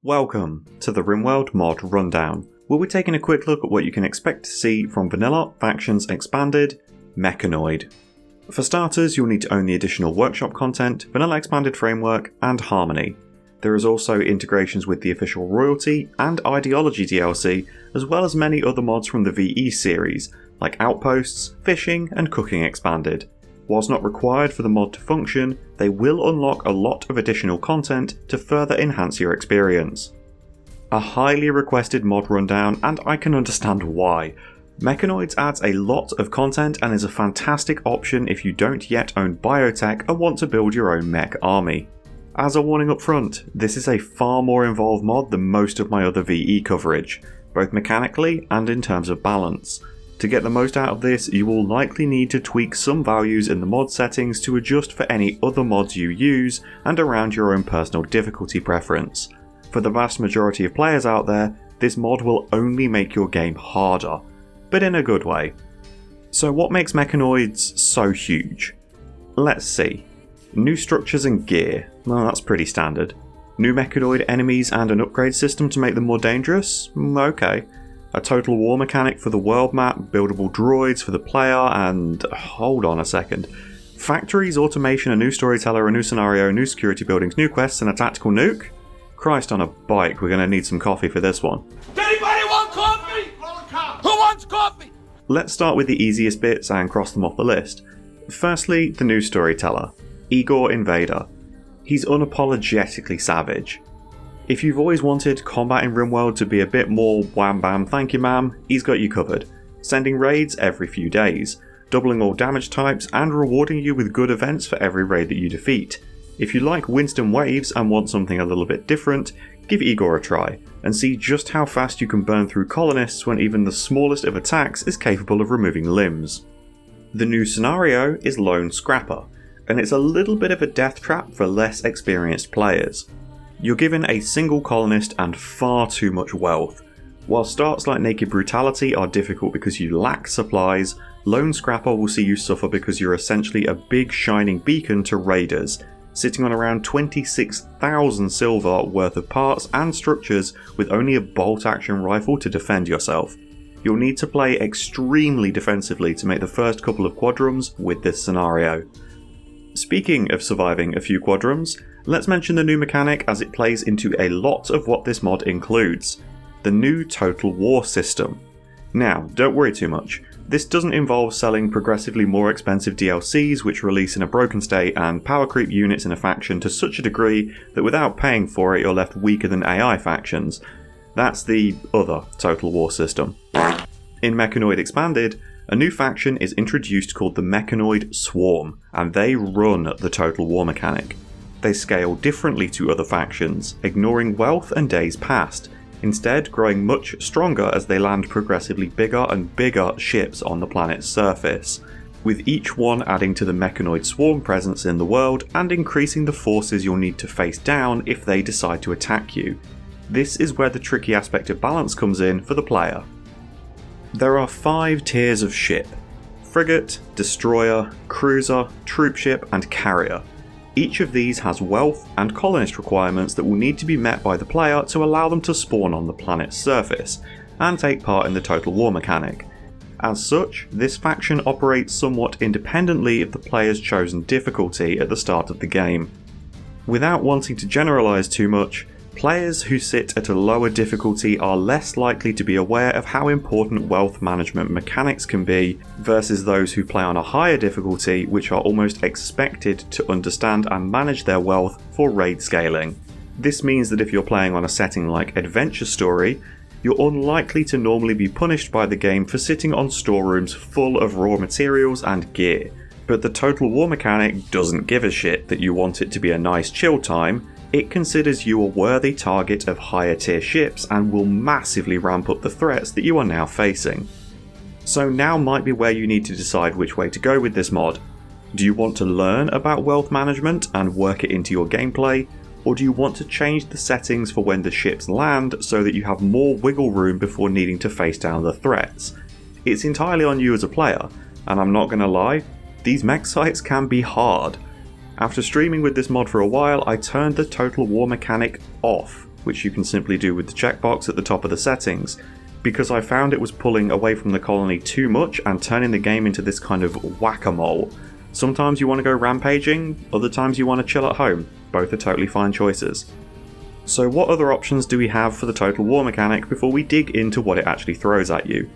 Welcome to the Rimworld mod rundown, where we're taking a quick look at what you can expect to see from Vanilla Factions Expanded Mechanoid. For starters, you'll need to own the additional workshop content, Vanilla Expanded Framework, and Harmony. There is also integrations with the official Royalty and Ideology DLC, as well as many other mods from the VE series, like Outposts, Fishing, and Cooking Expanded. Whilst not required for the mod to function, they will unlock a lot of additional content to further enhance your experience. A highly requested mod rundown, and I can understand why. Mechanoids adds a lot of content and is a fantastic option if you don't yet own biotech and want to build your own mech army. As a warning up front, this is a far more involved mod than most of my other VE coverage, both mechanically and in terms of balance. To get the most out of this, you will likely need to tweak some values in the mod settings to adjust for any other mods you use and around your own personal difficulty preference. For the vast majority of players out there, this mod will only make your game harder, but in a good way. So what makes Mechanoids so huge? Let's see. New structures and gear, well, that's pretty standard. New Mechanoid enemies and an upgrade system to make them more dangerous? Okay. A total war mechanic for the world map, buildable droids for the player, and hold on a second. Factories, automation, a new storyteller, a new scenario, new security buildings, new quests, and a tactical nuke? Christ on a bike, we're going to need some coffee for this one. Anybody want coffee? Who wants coffee? Let's start with the easiest bits and cross them off the list. Firstly, the new storyteller, Igor Invader. He's unapologetically savage. If you've always wanted combat in Rimworld to be a bit more wham bam thank you ma'am, he's got you covered, sending raids every few days, doubling all damage types and rewarding you with good events for every raid that you defeat. If you like Winston waves and want something a little bit different, give Igor a try, and see just how fast you can burn through colonists when even the smallest of attacks is capable of removing limbs. The new scenario is Lone Scrapper, and it's a little bit of a death trap for less experienced players. You're given a single colonist and far too much wealth. While starts like Naked Brutality are difficult because you lack supplies, Lone Scrapper will see you suffer because you're essentially a big shining beacon to raiders, sitting on around 26,000 silver worth of parts and structures with only a bolt action rifle to defend yourself. You'll need to play extremely defensively to make the first couple of quadrums with this scenario. Speaking of surviving a few quadrums, let's mention the new mechanic as it plays into a lot of what this mod includes. The new Total War system. Now, don't worry too much. This doesn't involve selling progressively more expensive DLCs which release in a broken state and power creep units in a faction to such a degree that without paying for it you're left weaker than AI factions. That's the other Total War system. In Mechanoid Expanded, a new faction is introduced called the Mechanoid Swarm, and they run the Total War mechanic. They scale differently to other factions, ignoring wealth and days past, instead growing much stronger as they land progressively bigger and bigger ships on the planet's surface, with each one adding to the Mechanoid Swarm presence in the world and increasing the forces you'll need to face down if they decide to attack you. This is where the tricky aspect of balance comes in for the player. There are 5 tiers of ship: frigate, destroyer, cruiser, troopship, and carrier. Each of these has wealth and colonist requirements that will need to be met by the player to allow them to spawn on the planet's surface, and take part in the Total War mechanic. As such, this faction operates somewhat independently of the player's chosen difficulty at the start of the game. Without wanting to generalise too much, players who sit at a lower difficulty are less likely to be aware of how important wealth management mechanics can be versus those who play on a higher difficulty which are almost expected to understand and manage their wealth for raid scaling. This means that if you're playing on a setting like Adventure Story, you're unlikely to normally be punished by the game for sitting on storerooms full of raw materials and gear. But the Total War mechanic doesn't give a shit that you want it to be a nice chill time. It considers you a worthy target of higher tier ships and will massively ramp up the threats that you are now facing. So now might be where you need to decide which way to go with this mod. Do you want to learn about wealth management and work it into your gameplay, or do you want to change the settings for when the ships land so that you have more wiggle room before needing to face down the threats? It's entirely on you as a player, and I'm not going to lie, these mech sites can be hard. After streaming with this mod for a while, I turned the Total War mechanic off which you can simply do with the checkbox at the top of the settings, because I found it was pulling away from the colony too much and turning the game into this kind of whack-a-mole. Sometimes you want to go rampaging, other times you want to chill at home. Both are totally fine choices. So what other options do we have for the Total War mechanic before we dig into what it actually throws at you?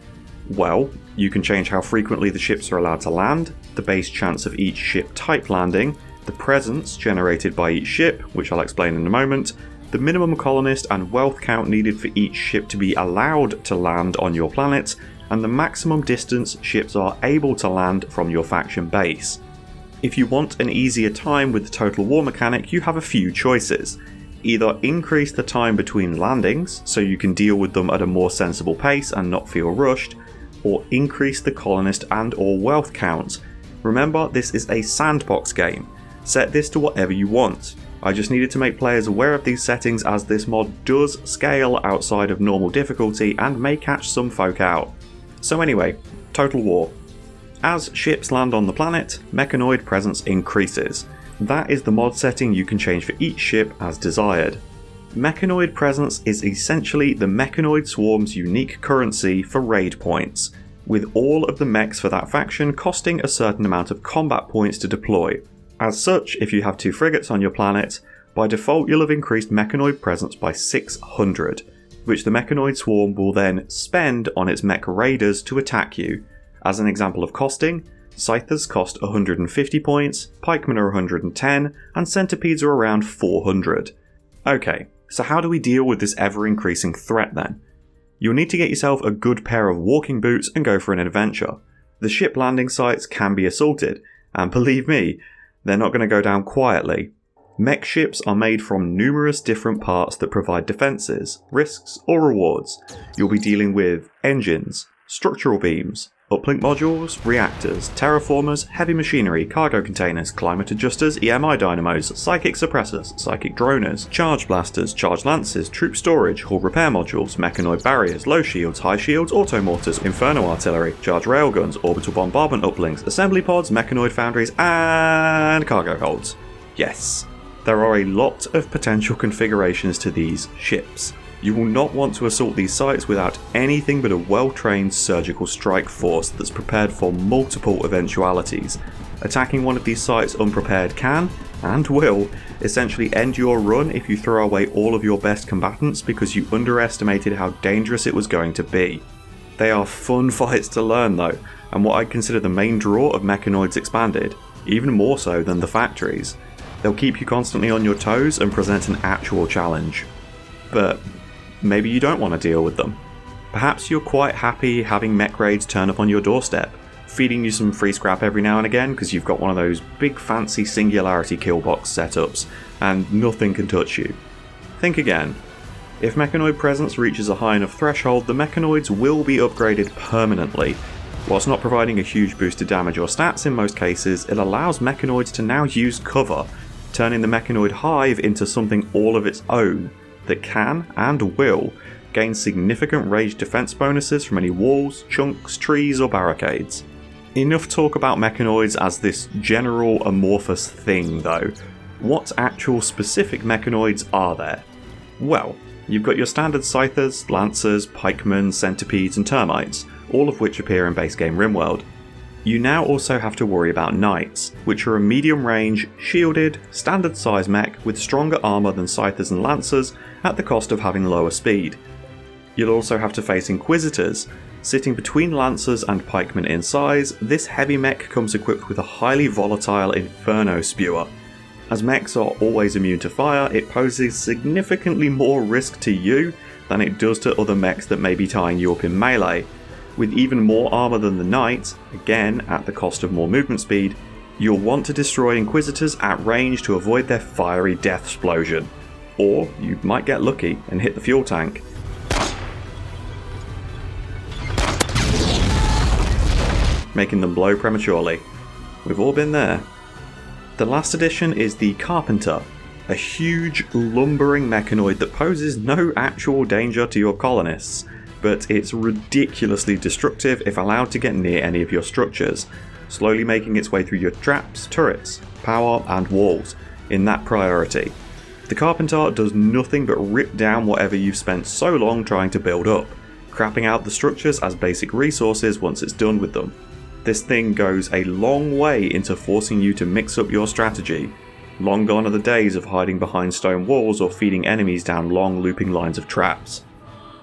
Well, you can change how frequently the ships are allowed to land, the base chance of each ship type landing, the presence generated by each ship, which I'll explain in a moment, the minimum colonist and wealth count needed for each ship to be allowed to land on your planet, and the maximum distance ships are able to land from your faction base. If you want an easier time with the Total War mechanic, you have a few choices. Either increase the time between landings, so you can deal with them at a more sensible pace and not feel rushed, or increase the colonist and or wealth count. Remember, this is a sandbox game. Set this to whatever you want. I just needed to make players aware of these settings, as this mod does scale outside of normal difficulty and may catch some folk out. So anyway, Total War. As ships land on the planet, Mechanoid presence increases. That is the mod setting you can change for each ship as desired. Mechanoid presence is essentially the Mechanoid swarm's unique currency for raid points, with all of the mechs for that faction costing a certain amount of combat points to deploy. As such, if you have 2 frigates on your planet, by default you'll have increased Mechanoid presence by 600, which the Mechanoid swarm will then spend on its mech raiders to attack you. As an example of costing, Scythers cost 150 points, Pikemen are 110, and Centipedes are around 400. Okay, so how do we deal with this ever-increasing threat then? You'll need to get yourself a good pair of walking boots and go for an adventure. The ship landing sites can be assaulted, and believe me, they're not going to go down quietly. Mech ships are made from numerous different parts that provide defences, risks, or rewards. You'll be dealing with engines, structural beams, uplink modules, reactors, terraformers, heavy machinery, cargo containers, climate adjusters, EMI dynamos, psychic suppressors, psychic droners, charge blasters, charge lances, troop storage, hull repair modules, mechanoid barriers, low shields, high shields, auto mortars, inferno artillery, charge railguns, orbital bombardment uplinks, assembly pods, mechanoid foundries, and cargo holds. Yes, there are a lot of potential configurations to these ships. You will not want to assault these sites without anything but a well-trained surgical strike force that's prepared for multiple eventualities. Attacking one of these sites unprepared can, and will, essentially end your run if you throw away all of your best combatants because you underestimated how dangerous it was going to be. They are fun fights to learn though, and what I consider the main draw of Mechanoids Expanded, even more so than the factories. They'll keep you constantly on your toes and present an actual challenge. But maybe you don't want to deal with them. Perhaps you're quite happy having mech raids turn up on your doorstep, feeding you some free scrap every now and again because you've got one of those big fancy singularity kill box setups and nothing can touch you. Think again. If Mechanoid presence reaches a high enough threshold, the Mechanoids will be upgraded permanently. Whilst not providing a huge boost to damage or stats in most cases, it allows Mechanoids to now use cover, turning the Mechanoid hive into something all of its own that can, and will, gain significant ranged defense bonuses from any walls, chunks, trees or barricades. Enough talk about Mechanoids as this general amorphous thing though. What actual specific Mechanoids are there? Well, you've got your standard Scythers, Lancers, Pikemen, Centipedes and Termites, all of which appear in base game Rimworld. You now also have to worry about Knights, which are a medium range, shielded, standard size mech with stronger armour than Scythers and Lancers at the cost of having lower speed. You'll also have to face Inquisitors. Sitting between Lancers and Pikemen in size, this heavy mech comes equipped with a highly volatile Inferno Spewer. As mechs are always immune to fire, it poses significantly more risk to you than it does to other mechs that may be tying you up in melee. With even more armour than the Knight, again at the cost of more movement speed, you'll want to destroy Inquisitors at range to avoid their fiery death explosion. Or you might get lucky and hit the fuel tank. Making them blow prematurely. We've all been there. The last addition is the Carpenter, a huge lumbering mechanoid that poses no actual danger to your colonists, but it's ridiculously destructive if allowed to get near any of your structures, slowly making its way through your traps, turrets, power and walls, in that priority. The Carpenter does nothing but rip down whatever you've spent so long trying to build up, crapping out the structures as basic resources once it's done with them. This thing goes a long way into forcing you to mix up your strategy. Long gone are the days of hiding behind stone walls or feeding enemies down long looping lines of traps.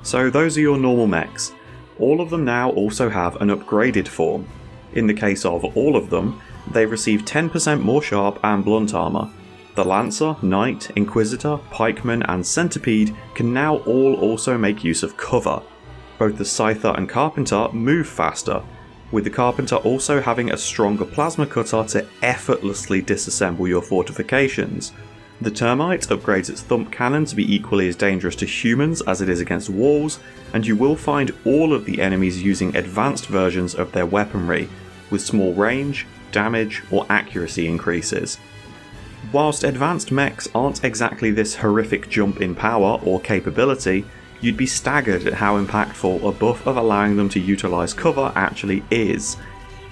So those are your normal mechs. All of them now also have an upgraded form. In the case of all of them, they receive 10% more sharp and blunt armour. The Lancer, Knight, Inquisitor, Pikeman and Centipede can now all also make use of cover. Both the Scyther and Carpenter move faster, with the Carpenter also having a stronger plasma cutter to effortlessly disassemble your fortifications. The Termite upgrades its thump cannon to be equally as dangerous to humans as it is against walls, and you will find all of the enemies using advanced versions of their weaponry, with small range, damage or accuracy increases. Whilst advanced mechs aren't exactly this horrific jump in power or capability, you'd be staggered at how impactful a buff of allowing them to utilise cover actually is.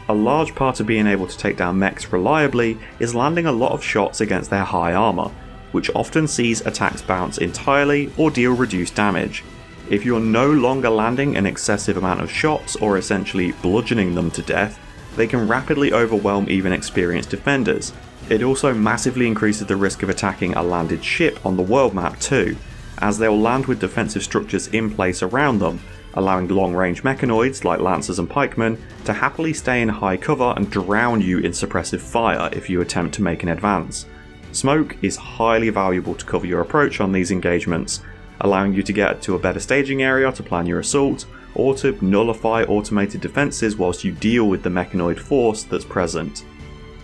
A large part of being able to take down mechs reliably is landing a lot of shots against their high armour, which often sees attacks bounce entirely or deal reduced damage. If you're no longer landing an excessive amount of shots or essentially bludgeoning them to death, they can rapidly overwhelm even experienced defenders. It also massively increases the risk of attacking a landed ship on the world map too, as they'll land with defensive structures in place around them, allowing long-range mechanoids like Lancers and Pikemen to happily stay in high cover and drown you in suppressive fire if you attempt to make an advance. Smoke is highly valuable to cover your approach on these engagements, allowing you to get to a better staging area to plan your assault, or to nullify automated defences whilst you deal with the mechanoid force that's present.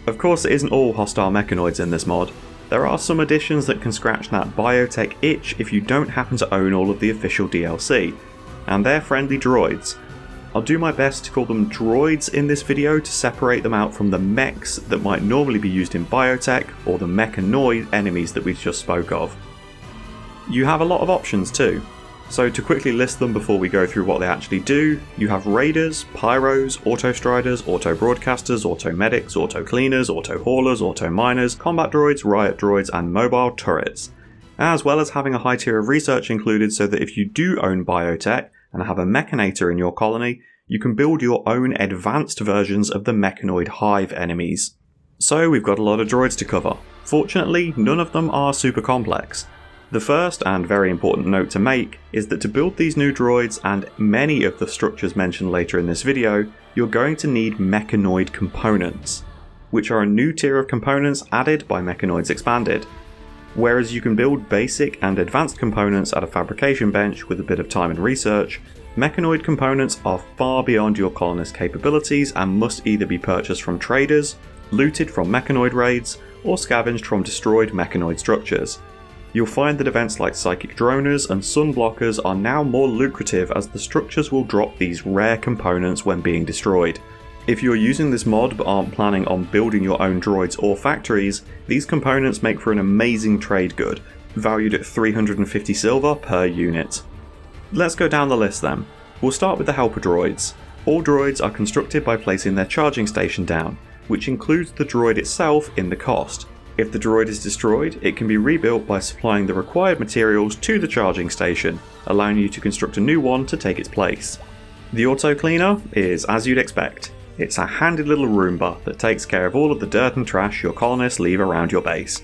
Of course, it isn't all hostile mechanoids in this mod. There are some additions that can scratch that biotech itch if you don't happen to own all of the official DLC, and they're friendly droids. I'll do my best to call them droids in this video to separate them out from the mechs that might normally be used in biotech or the mechanoid enemies that we just spoke of. You have a lot of options too. So to quickly list them before we go through what they actually do, you have Raiders, Pyros, Auto-Striders, Auto-Broadcasters, Auto-Medics, Auto-Cleaners, Auto-Haulers, Auto-Miners, Combat Droids, Riot Droids and Mobile Turrets, as well as having a high tier of research included so that if you do own biotech and have a Mechanator in your colony, you can build your own advanced versions of the Mechanoid hive enemies. So we've got a lot of droids to cover. Fortunately, none of them are super complex. The first and very important note to make is that to build these new droids and many of the structures mentioned later in this video, you're going to need Mechanoid components, which are a new tier of components added by Mechanoids Expanded. Whereas you can build basic and advanced components at a fabrication bench with a bit of time and research, Mechanoid components are far beyond your colonist capabilities and must either be purchased from traders, looted from Mechanoid raids, or scavenged from destroyed Mechanoid structures. You'll find that events like Psychic Droners and Sun Blockers are now more lucrative as the structures will drop these rare components when being destroyed. If you're using this mod but aren't planning on building your own droids or factories, these components make for an amazing trade good, valued at 350 silver per unit. Let's go down the list then. We'll start with the helper droids. All droids are constructed by placing their charging station down, which includes the droid itself in the cost. If the droid is destroyed, it can be rebuilt by supplying the required materials to the charging station, allowing you to construct a new one to take its place. The auto cleaner is as you'd expect. It's a handy little Roomba that takes care of all of the dirt and trash your colonists leave around your base.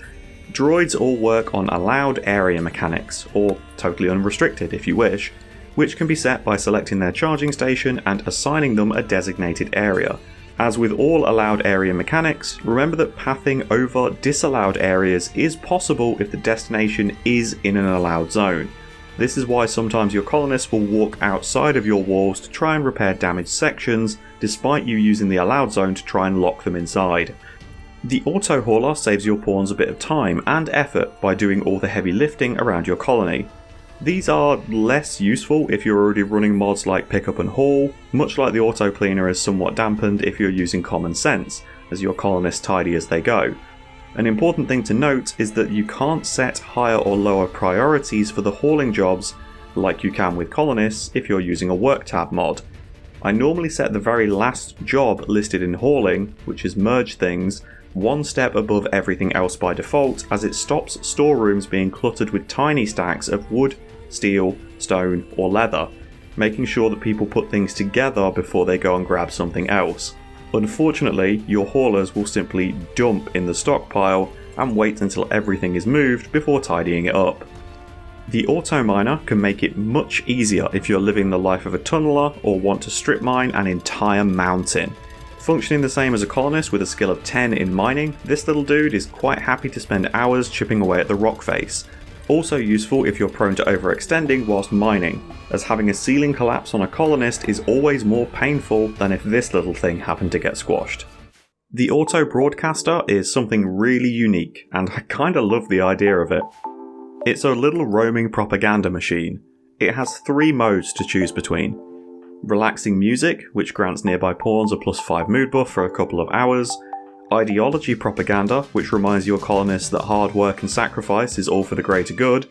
Droids all work on allowed area mechanics, or totally unrestricted if you wish, which can be set by selecting their charging station and assigning them a designated area. As with all allowed area mechanics, remember that pathing over disallowed areas is possible if the destination is in an allowed zone. This is why sometimes your colonists will walk outside of your walls to try and repair damaged sections, despite you using the allowed zone to try and lock them inside. The auto hauler saves your pawns a bit of time and effort by doing all the heavy lifting around your colony. These are less useful if you're already running mods like Pick Up and Haul, much like the auto cleaner is somewhat dampened if you're using common sense, as your colonists tidy as they go. An important thing to note is that you can't set higher or lower priorities for the hauling jobs like you can with colonists if you're using a work tab mod. I normally set the very last job listed in hauling, which is merge things, one step above everything else by default, as it stops storerooms being cluttered with tiny stacks of wood, steel, stone, or leather, making sure that people put things together before they go and grab something else. Unfortunately, your haulers will simply dump in the stockpile and wait until everything is moved before tidying it up. The auto miner can make it much easier if you're living the life of a tunneler or want to strip mine an entire mountain. Functioning the same as a colonist with a skill of 10 in mining, this little dude is quite happy to spend hours chipping away at the rock face. Also useful if you're prone to overextending whilst mining, as having a ceiling collapse on a colonist is always more painful than if this little thing happened to get squashed. The auto broadcaster is something really unique, and I kinda love the idea of it. It's a little roaming propaganda machine. It has 3 modes to choose between. Relaxing music, which grants nearby pawns a +5 mood buff for a couple of hours. Ideology propaganda, which reminds your colonists that hard work and sacrifice is all for the greater good,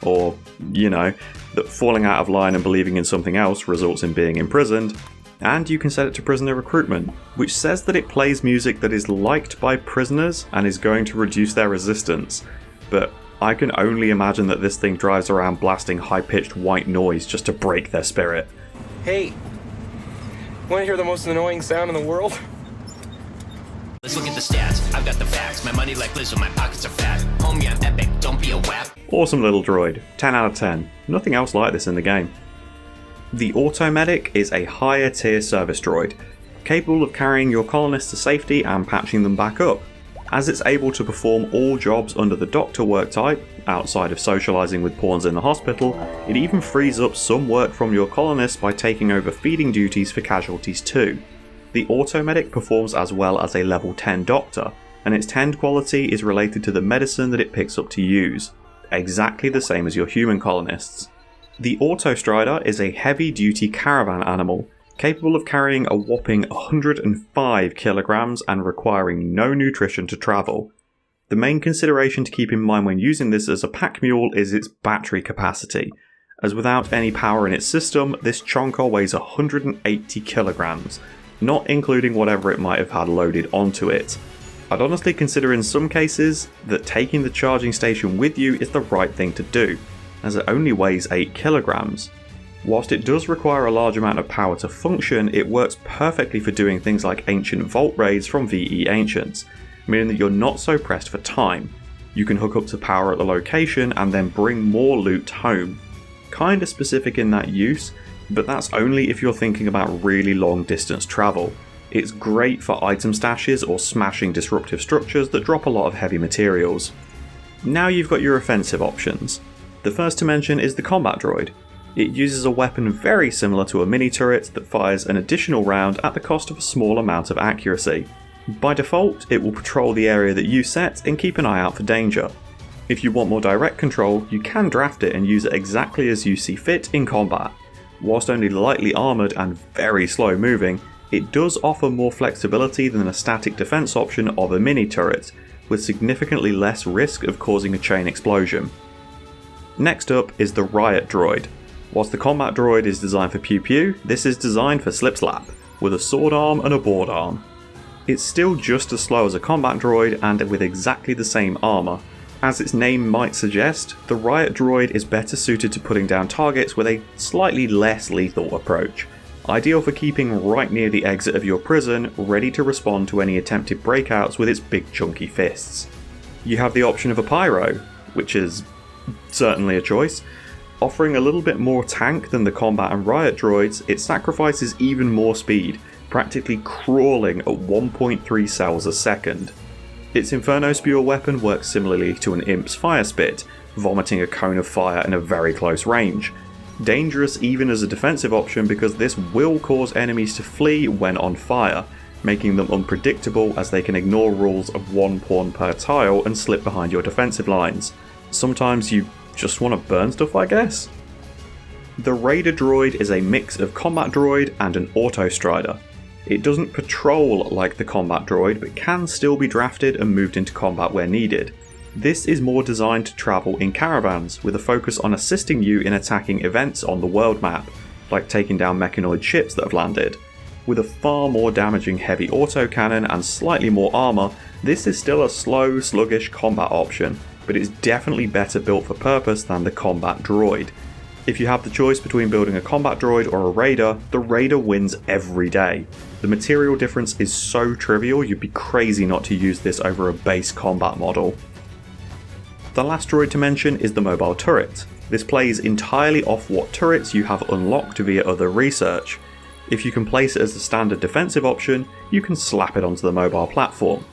or, that falling out of line and believing in something else results in being imprisoned. And you can set it to prisoner recruitment, which says that it plays music that is liked by prisoners and is going to reduce their resistance. But I can only imagine that this thing drives around blasting high-pitched white noise just to break their spirit. Hey, want to hear the most annoying sound in the world? Let's look at the stats. I've got the facts. My money like Lizzo, my pockets are fat. Homie, I'm epic. Don't be a wap. Awesome little droid. 10 out of 10. Nothing else like this in the game. The Automedic is a higher tier service droid, capable of carrying your colonists to safety and patching them back up. As it's able to perform all jobs under the doctor work type, outside of socialising with pawns in the hospital, it even frees up some work from your colonists by taking over feeding duties for casualties too. The Automedic performs as well as a level 10 doctor, and its tend quality is related to the medicine that it picks up to use, exactly the same as your human colonists. The Autostrider is a heavy duty caravan animal, capable of carrying a whopping 105 kilograms and requiring no nutrition to travel. The main consideration to keep in mind when using this as a pack mule is its battery capacity, as without any power in its system, this chonker weighs 180 kilograms, not including whatever it might have had loaded onto it. I'd honestly consider in some cases that taking the charging station with you is the right thing to do, as it only weighs 8 kilograms. Whilst it does require a large amount of power to function, it works perfectly for doing things like ancient vault raids from VE Ancients, meaning that you're not so pressed for time. You can hook up to power at the location and then bring more loot home. Kinda specific in that use, but that's only if you're thinking about really long distance travel. It's great for item stashes or smashing disruptive structures that drop a lot of heavy materials. Now you've got your offensive options. The first to mention is the combat droid. It uses a weapon very similar to a mini turret that fires an additional round at the cost of a small amount of accuracy. By default, it will patrol the area that you set and keep an eye out for danger. If you want more direct control, you can draft it and use it exactly as you see fit in combat. Whilst only lightly armoured and very slow moving, it does offer more flexibility than a static defence option of a mini turret, with significantly less risk of causing a chain explosion. Next up is the Riot Droid. Whilst the combat droid is designed for pew pew, this is designed for slip slap, with a sword arm and a board arm. It's still just as slow as a combat droid and with exactly the same armour. As its name might suggest, the Riot Droid is better suited to putting down targets with a slightly less lethal approach, ideal for keeping right near the exit of your prison, ready to respond to any attempted breakouts with its big chunky fists. You have the option of a pyro, which is certainly a choice. Offering a little bit more tank than the combat and riot droids, it sacrifices even more speed, practically crawling at 1.3 cells a second. Its Inferno Spewer weapon works similarly to an Imp's Fire Spit, vomiting a cone of fire in a very close range. Dangerous even as a defensive option because this will cause enemies to flee when on fire, making them unpredictable as they can ignore rules of 1 pawn per tile and slip behind your defensive lines. Sometimes you just want to burn stuff, I guess? The Raider Droid is a mix of combat droid and an Autostrider. It doesn't patrol like the combat droid, but can still be drafted and moved into combat where needed. This is more designed to travel in caravans, with a focus on assisting you in attacking events on the world map, like taking down Mechanoid ships that have landed. With a far more damaging heavy autocannon and slightly more armour, this is still a slow, sluggish combat option, but it's definitely better built for purpose than the combat droid. If you have the choice between building a combat droid or a raider, the raider wins every day. The material difference is so trivial you'd be crazy not to use this over a base combat model. The last droid to mention is the mobile turret. This plays entirely off what turrets you have unlocked via other research. If you can place it as a standard defensive option, you can slap it onto the mobile platform.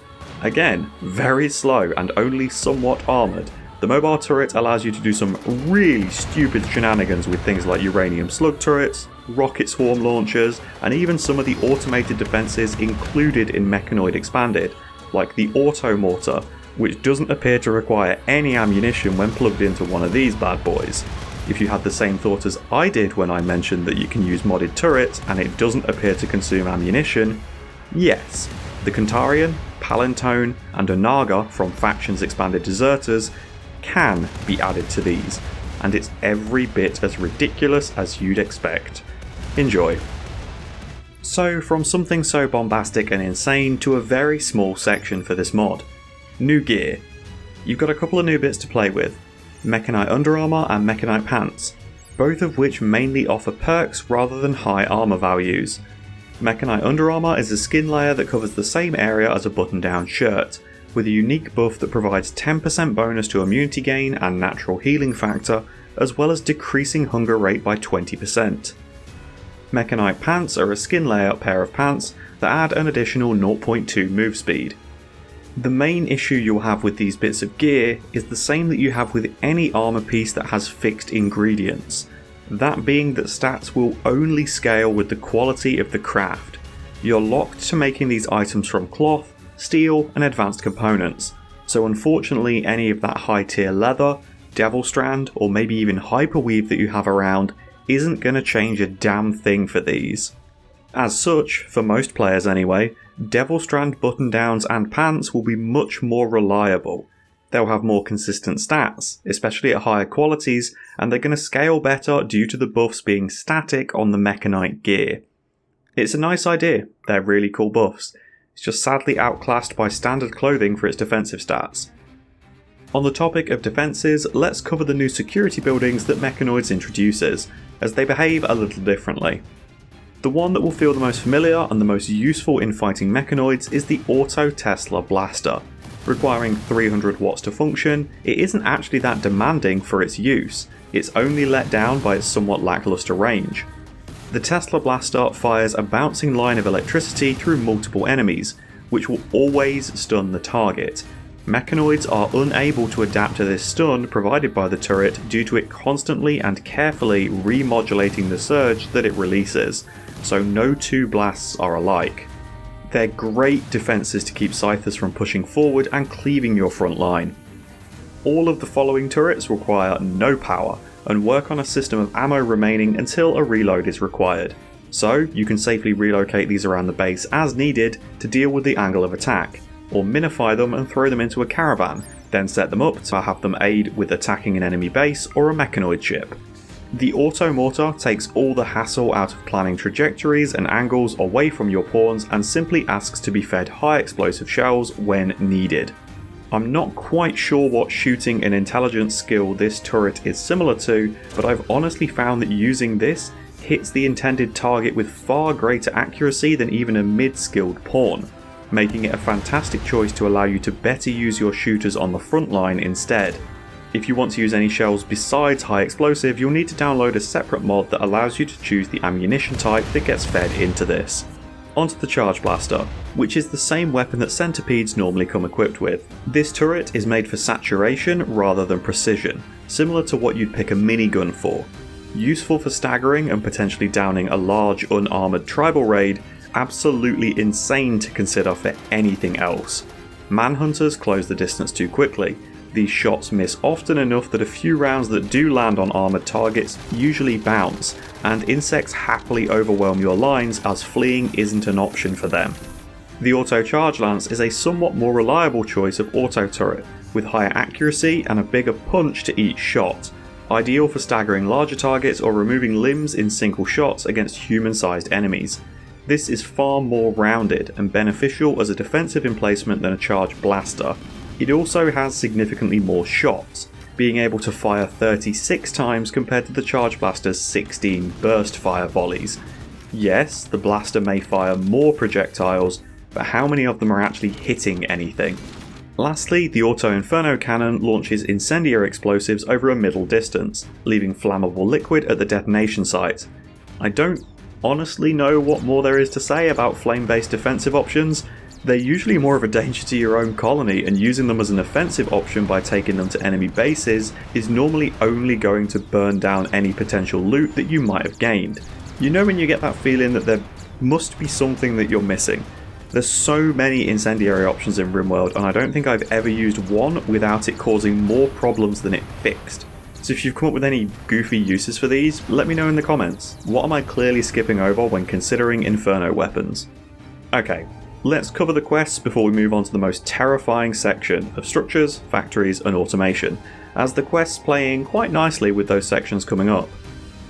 Again, very slow and only somewhat armoured, the mobile turret allows you to do some really stupid shenanigans with things like uranium slug turrets, rocket swarm launchers, and even some of the automated defences included in Mechanoid Expanded, like the auto mortar, which doesn't appear to require any ammunition when plugged into one of these bad boys. If you had the same thought as I did when I mentioned that you can use modded turrets and it doesn't appear to consume ammunition, yes, the Kantarian, Palantone, and Onaga from Factions Expanded Deserters can be added to these, and it's every bit as ridiculous as you'd expect. Enjoy. So, from something so bombastic and insane to a very small section for this mod. New gear. You've got a couple of new bits to play with, Mechanite underarmour and Mechanite pants, both of which mainly offer perks rather than high armour values. Mechanite underarmour is a skin layer that covers the same area as a button-down shirt, with a unique buff that provides 10% bonus to immunity gain and natural healing factor, as well as decreasing hunger rate by 20%. Mechanite pants are a skin layer pair of pants that add an additional 0.2 move speed. The main issue you'll have with these bits of gear is the same that you have with any armour piece that has fixed ingredients, that being that stats will only scale with the quality of the craft. You're locked to making these items from cloth, steel and advanced components, so unfortunately any of that high tier leather, devil strand or maybe even hyperweave that you have around isn't going to change a damn thing for these. As such, for most players anyway, devil strand button downs and pants will be much more reliable. They'll have more consistent stats, especially at higher qualities, and they're going to scale better due to the buffs being static on the Mechanite gear. It's a nice idea, they're really cool buffs. It's just sadly outclassed by standard clothing for its defensive stats. On the topic of defences, let's cover the new security buildings that Mechanoids introduces, as they behave a little differently. The one that will feel the most familiar and the most useful in fighting Mechanoids is the Auto Tesla Blaster. Requiring 300 watts to function, it isn't actually that demanding for its use, it's only let down by its somewhat lackluster range. The Tesla Blaster fires a bouncing line of electricity through multiple enemies, which will always stun the target. Mechanoids are unable to adapt to this stun provided by the turret due to it constantly and carefully remodulating the surge that it releases, so no two blasts are alike. They're great defences to keep Scythers from pushing forward and cleaving your front line. All of the following turrets require no power and work on a system of ammo remaining until a reload is required, so you can safely relocate these around the base as needed to deal with the angle of attack, or minify them and throw them into a caravan, then set them up to have them aid with attacking an enemy base or a Mechanoid ship. The Auto Mortar takes all the hassle out of planning trajectories and angles away from your pawns and simply asks to be fed high explosive shells when needed. I'm not quite sure what shooting and intelligence skill this turret is similar to, but I've honestly found that using this hits the intended target with far greater accuracy than even a mid-skilled pawn, making it a fantastic choice to allow you to better use your shooters on the front line instead. If you want to use any shells besides high explosive, you'll need to download a separate mod that allows you to choose the ammunition type that gets fed into this. Onto the Charge Blaster, which is the same weapon that centipedes normally come equipped with. This turret is made for saturation rather than precision, similar to what you'd pick a minigun for. Useful for staggering and potentially downing a large unarmoured tribal raid, absolutely insane to consider for anything else. Manhunters close the distance too quickly. These shots miss often enough that a few rounds that do land on armoured targets usually bounce, and insects happily overwhelm your lines as fleeing isn't an option for them. The Auto Charge Lance is a somewhat more reliable choice of auto turret, with higher accuracy and a bigger punch to each shot, ideal for staggering larger targets or removing limbs in single shots against human-sized enemies. This is far more rounded and beneficial as a defensive emplacement than a charged blaster. It also has significantly more shots, being able to fire 36 times compared to the charged blaster's 16 burst fire volleys. Yes, the blaster may fire more projectiles, but how many of them are actually hitting anything? Lastly, the Auto Inferno cannon launches incendiary explosives over a middle distance, leaving flammable liquid at the detonation site. I don't honestly know what more there is to say about flame-based defensive options. They're usually more of a danger to your own colony, and using them as an offensive option by taking them to enemy bases is normally only going to burn down any potential loot that you might have gained. You know when you get that feeling that there must be something that you're missing? There's so many incendiary options in Rimworld, and I don't think I've ever used one without it causing more problems than it fixed. So if you've come up with any goofy uses for these, let me know in the comments. What am I clearly skipping over when considering Inferno weapons? Okay, let's cover the quests before we move on to the most terrifying section of structures, factories and automation, as the quests play in quite nicely with those sections coming up.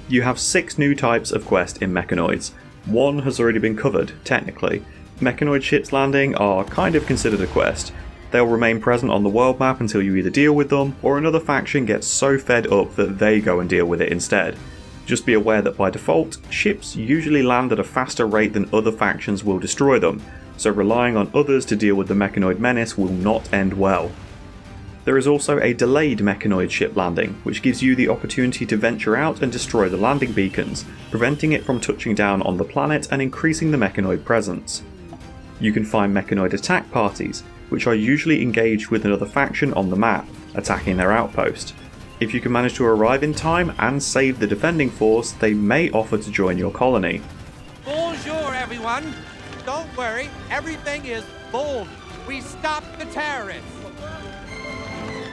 You have 6 new types of quest in Mechanoids. One has already been covered, technically. Mechanoid ships landing are kind of considered a quest. They'll remain present on the world map until you either deal with them, or another faction gets so fed up that they go and deal with it instead. Just be aware that by default, ships usually land at a faster rate than other factions will destroy them, so relying on others to deal with the Mechanoid menace will not end well. There is also a delayed Mechanoid ship landing, which gives you the opportunity to venture out and destroy the landing beacons, preventing it from touching down on the planet and increasing the Mechanoid presence. You can find Mechanoid attack parties, which are usually engaged with another faction on the map, attacking their outpost. If you can manage to arrive in time and save the defending force, they may offer to join your colony. Bonjour, everyone. Don't worry, everything is bold. We stopped the terrorists.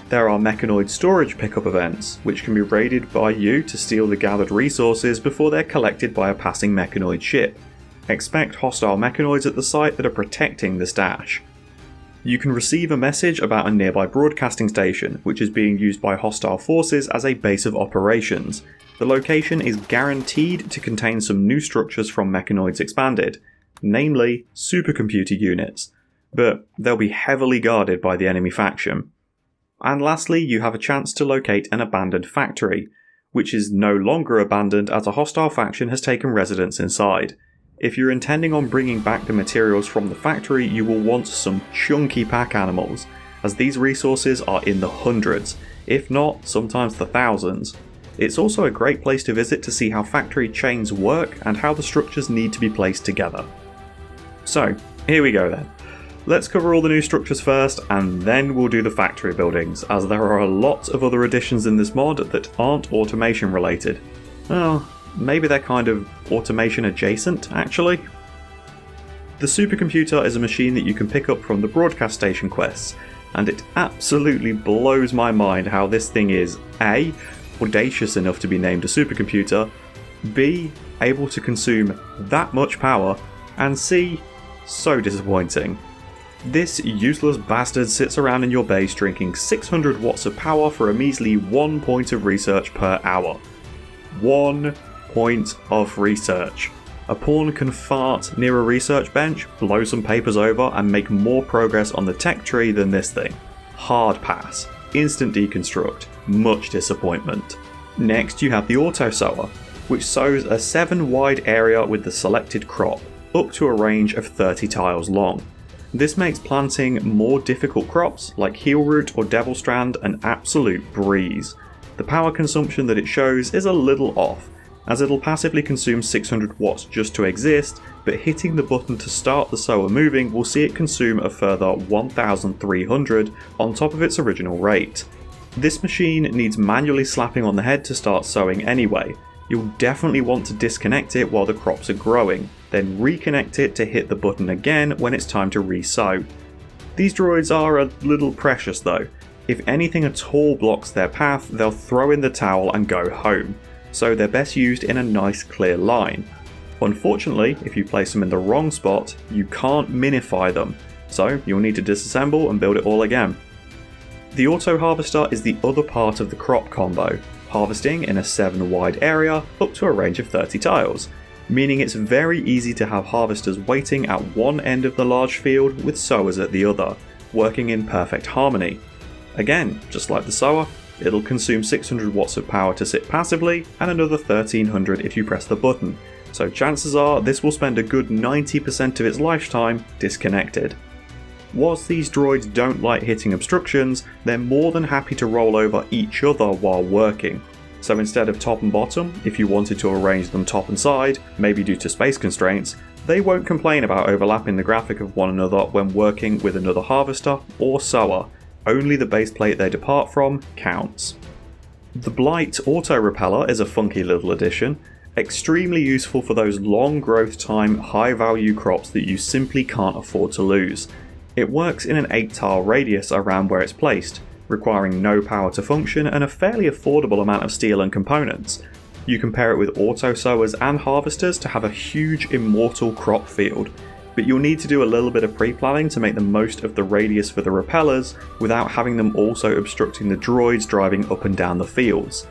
There are Mechanoid storage pickup events, which can be raided by you to steal the gathered resources before they're collected by a passing Mechanoid ship. Expect hostile Mechanoids at the site that are protecting the stash. You can receive a message about a nearby broadcasting station, which is being used by hostile forces as a base of operations. The location is guaranteed to contain some new structures from Mechanoids Expanded, namely supercomputer units, but they'll be heavily guarded by the enemy faction. And lastly, you have a chance to locate an abandoned factory, which is no longer abandoned as a hostile faction has taken residence inside. If you're intending on bringing back the materials from the factory, you will want some chunky pack animals, as these resources are in the hundreds, if not sometimes the thousands. It's also a great place to visit to see how factory chains work and how the structures need to be placed together. So, here we go then. Let's cover all the new structures first, and then we'll do the factory buildings, as there are a lot of other additions in this mod that aren't automation related. Well, maybe they're kind of automation adjacent, actually. The supercomputer is a machine that you can pick up from the broadcast station quests, and it absolutely blows my mind how this thing is A, audacious enough to be named a supercomputer, B, able to consume that much power, and C, so disappointing. This useless bastard sits around in your base drinking 600 watts of power for a measly 1 point of research per hour. 1 point of research. A pawn can fart near a research bench, blow some papers over, and make more progress on the tech tree than this thing. Hard pass. Instant deconstruct. Much disappointment. Next you have the auto sower, which sows a 7 wide area with the selected crop, up to a range of 30 tiles long. This makes planting more difficult crops like heelroot or devil strand an absolute breeze. The power consumption that it shows is a little off, as it'll passively consume 600 watts just to exist, but hitting the button to start the sower moving will see it consume a further 1300 on top of its original rate. This machine needs manually slapping on the head to start sowing anyway. You'll definitely want to disconnect it while the crops are growing, then reconnect it to hit the button again when it's time to re-sow. These droids are a little precious though. If anything at all blocks their path, they'll throw in the towel and go home, so they're best used in a nice clear line. Unfortunately, if you place them in the wrong spot, you can't minify them, so you'll need to disassemble and build it all again. The auto harvester is the other part of the crop combo, harvesting in a 7 wide area up to a range of 30 tiles. meaning it's very easy to have harvesters waiting at one end of the large field with sowers at the other, working in perfect harmony. Again, just like the sower, it'll consume 600 watts of power to sit passively and another 1300 if you press the button, so chances are this will spend a good 90% of its lifetime disconnected. Whilst these droids don't like hitting obstructions, they're more than happy to roll over each other while working. So instead of top and bottom, if you wanted to arrange them top and side, maybe due to space constraints, they won't complain about overlapping the graphic of one another when working with another harvester or sower. Only the base plate they depart from counts. The Blight Auto Repeller is a funky little addition, extremely useful for those long growth time, high value crops that you simply can't afford to lose. It works in an 8-tile radius around where it's placed, requiring no power to function and a fairly affordable amount of steel and components. You can pair it with auto sowers and harvesters to have a huge immortal crop field, but you'll need to do a little bit of pre-planning to make the most of the radius for the repellers without having them also obstructing the droids driving up and down the fields.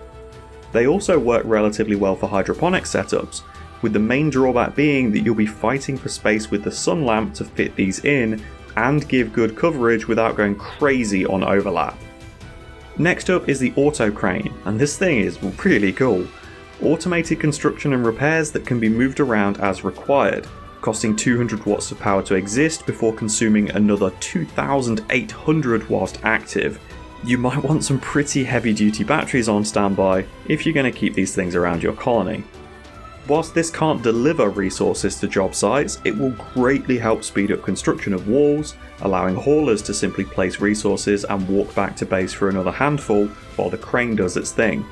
They also work relatively well for hydroponic setups, with the main drawback being that you'll be fighting for space with the sun lamp to fit these in and give good coverage without going crazy on overlap. Next up is the Auto Crane, and this thing is really cool. Automated construction and repairs that can be moved around as required, costing 200 watts of power to exist before consuming another 2,800 whilst active. You might want some pretty heavy duty batteries on standby if you're going to keep these things around your colony. Whilst this can't deliver resources to job sites, it will greatly help speed up construction of walls, allowing haulers to simply place resources and walk back to base for another handful while the crane does its thing.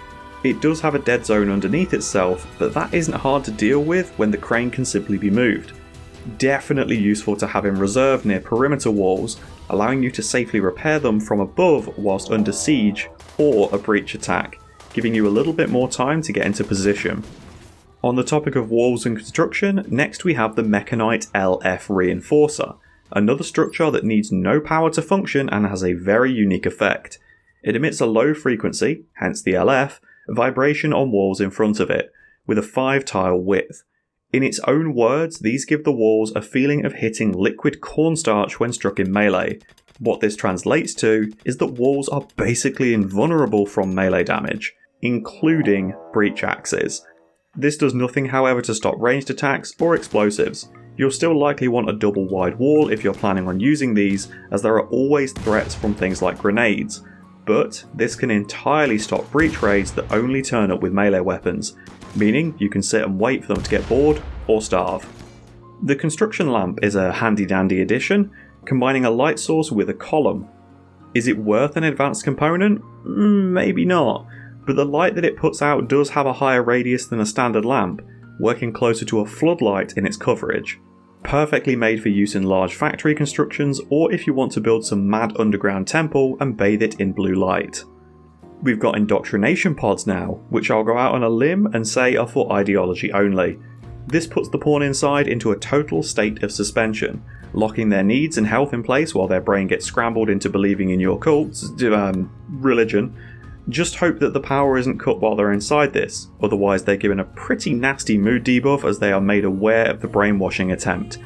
It does have a dead zone underneath itself, but that isn't hard to deal with when the crane can simply be moved. Definitely useful to have in reserve near perimeter walls, allowing you to safely repair them from above whilst under siege or a breach attack, giving you a little bit more time to get into position. On the topic of walls and construction, next we have the Mechanoid LF Reinforcer, another structure that needs no power to function and has a very unique effect. It emits a low frequency, hence the LF, vibration on walls in front of it, with a 5-tile width. In its own words, these give the walls a feeling of hitting liquid cornstarch when struck in melee. What this translates to is that walls are basically invulnerable from melee damage, including breach axes. This does nothing, however, to stop ranged attacks or explosives. You'll still likely want a double wide wall if you're planning on using these, as there are always threats from things like grenades, but this can entirely stop breach raids that only turn up with melee weapons, meaning you can sit and wait for them to get bored or starve. The construction lamp is a handy dandy addition, combining a light source with a column. Is it worth an advanced component? Maybe not. But the light that it puts out does have a higher radius than a standard lamp, working closer to a floodlight in its coverage. Perfectly made for use in large factory constructions or if you want to build some mad underground temple and bathe it in blue light. We've got indoctrination pods now, which I'll go out on a limb and say are for ideology only. This puts the pawn inside into a total state of suspension, locking their needs and health in place while their brain gets scrambled into believing in your cult's religion. Just hope that the power isn't cut while they're inside this, otherwise they're given a pretty nasty mood debuff as they are made aware of the brainwashing attempt.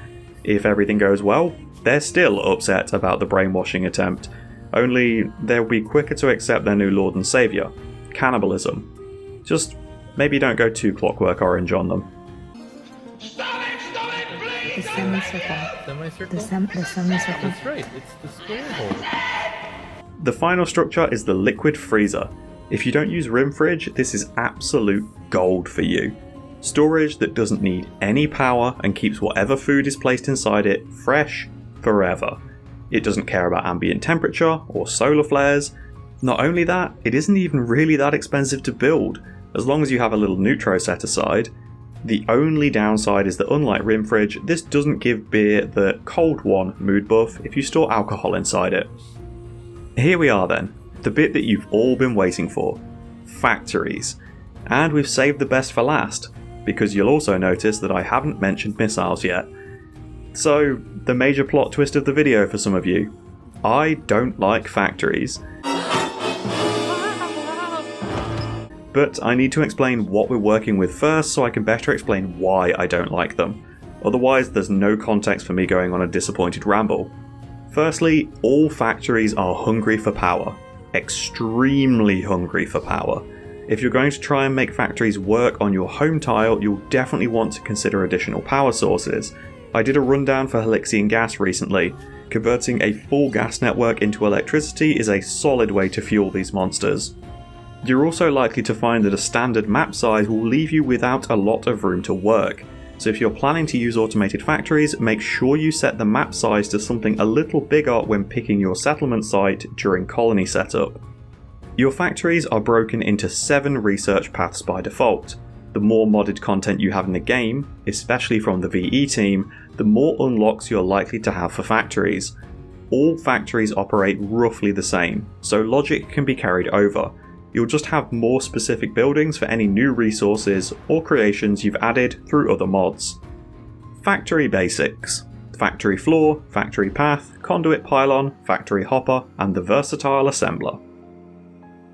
If everything goes well, they're still upset about the brainwashing attempt, only they'll be quicker to accept their new lord and saviour, cannibalism. Just maybe don't go too Clockwork Orange on them. Stop it, please! The semicircle. Semicircle? The semicircle. That's right, it's the square hole. The final structure is the liquid freezer. If you don't use Rim Fridge, this is absolute gold for you. Storage that doesn't need any power and keeps whatever food is placed inside it fresh forever. It doesn't care about ambient temperature or solar flares. Not only that, it isn't even really that expensive to build, as long as you have a little neutro set aside. The only downside is that unlike Rim Fridge, this doesn't give beer the cold one mood buff if you store alcohol inside it. Here we are then, the bit that you've all been waiting for, factories. And we've saved the best for last, because you'll also notice that I haven't mentioned missiles yet. So, the major plot twist of the video for some of you, I don't like factories. But I need to explain what we're working with first so I can better explain why I don't like them. Otherwise, there's no context for me going on a disappointed ramble. Firstly, all factories are hungry for power. Extremely hungry for power. If you're going to try and make factories work on your home tile, you'll definitely want to consider additional power sources. I did a rundown for Helixian gas recently. Converting a full gas network into electricity is a solid way to fuel these monsters. You're also likely to find that a standard map size will leave you without a lot of room to work. So if you're planning to use automated factories, make sure you set the map size to something a little bigger when picking your settlement site during colony setup. Your factories are broken into 7 research paths by default. The more modded content you have in the game, especially from the VE team, the more unlocks you're likely to have for factories. All factories operate roughly the same, so logic can be carried over. You'll just have more specific buildings for any new resources or creations you've added through other mods. Factory basics: factory floor, factory path, conduit pylon, factory hopper, and the versatile assembler.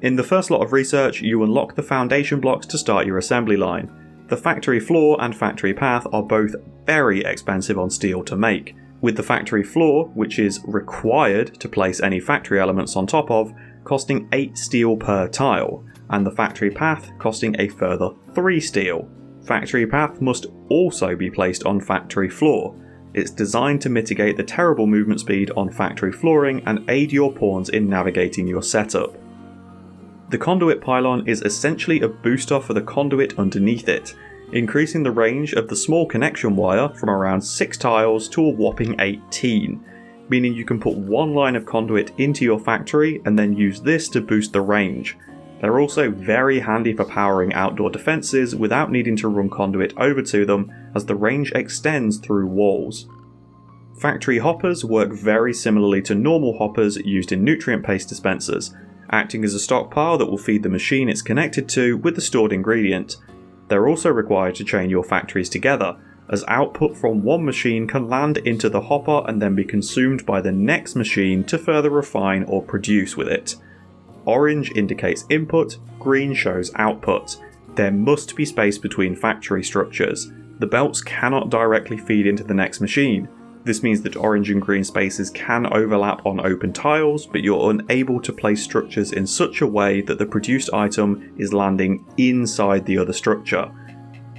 In the first lot of research, you unlock the foundation blocks to start your assembly line. The factory floor and factory path are both very expensive on steel to make, with the factory floor, which is required to place any factory elements on top of, costing 8 steel per tile, and the factory path costing a further 3 steel. Factory path must also be placed on factory floor. It's designed to mitigate the terrible movement speed on factory flooring and aid your pawns in navigating your setup. The conduit pylon is essentially a booster for the conduit underneath it, increasing the range of the small connection wire from around 6 tiles to a whopping 18. Meaning you can put one line of conduit into your factory and then use this to boost the range. They're also very handy for powering outdoor defences without needing to run conduit over to them, as the range extends through walls. Factory hoppers work very similarly to normal hoppers used in nutrient paste dispensers, acting as a stockpile that will feed the machine it's connected to with the stored ingredient. They're also required to chain your factories together, as output from one machine can land into the hopper and then be consumed by the next machine to further refine or produce with it. Orange indicates input, green shows output. There must be space between factory structures. The belts cannot directly feed into the next machine. This means that orange and green spaces can overlap on open tiles, but you're unable to place structures in such a way that the produced item is landing inside the other structure.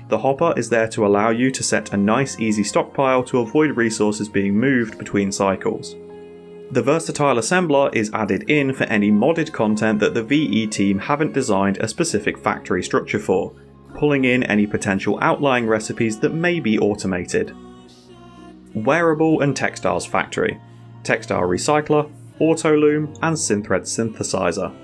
The hopper is there to allow you to set a nice easy stockpile to avoid resources being moved between cycles. The versatile assembler is added in for any modded content that the VE team haven't designed a specific factory structure for, pulling in any potential outlying recipes that may be automated. Wearable and Textiles factory, textile recycler, auto loom, and synthread synthesizer.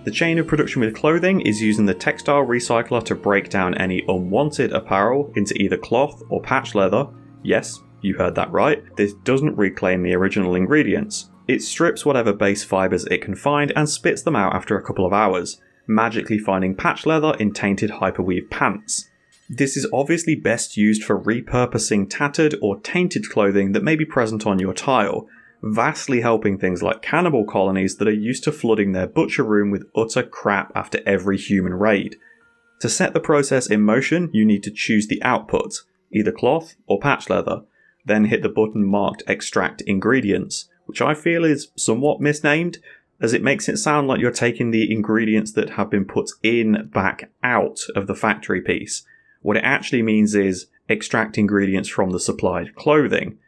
The chain of production with clothing is using the textile recycler to break down any unwanted apparel into either cloth or patch leather. Yes, you heard that right. This doesn't reclaim the original ingredients. It strips whatever base fibres it can find and spits them out after a couple of hours, magically finding patch leather in tainted hyperweave pants. This is obviously best used for repurposing tattered or tainted clothing that may be present on your tile, vastly helping things like cannibal colonies that are used to flooding their butcher room with utter crap after every human raid. To set the process in motion, you need to choose the output, either cloth or patch leather, then hit the button marked Extract Ingredients, which I feel is somewhat misnamed, as it makes it sound like you're taking the ingredients that have been put in back out of the factory piece. What it actually means is extract ingredients from the supplied clothing.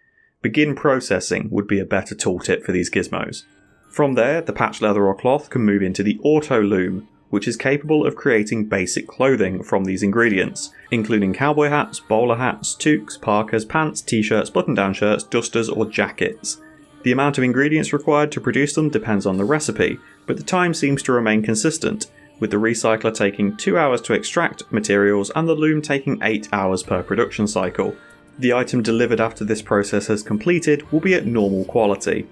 Begin processing would be a better tooltip for these gizmos. From there, the patch leather or cloth can move into the auto loom, which is capable of creating basic clothing from these ingredients, including cowboy hats, bowler hats, toques, parkas, pants, t-shirts, button-down shirts, dusters, or jackets. The amount of ingredients required to produce them depends on the recipe, but the time seems to remain consistent, with the recycler taking 2 hours to extract materials and the loom taking 8 hours per production cycle. The item delivered after this process has completed will be at normal quality.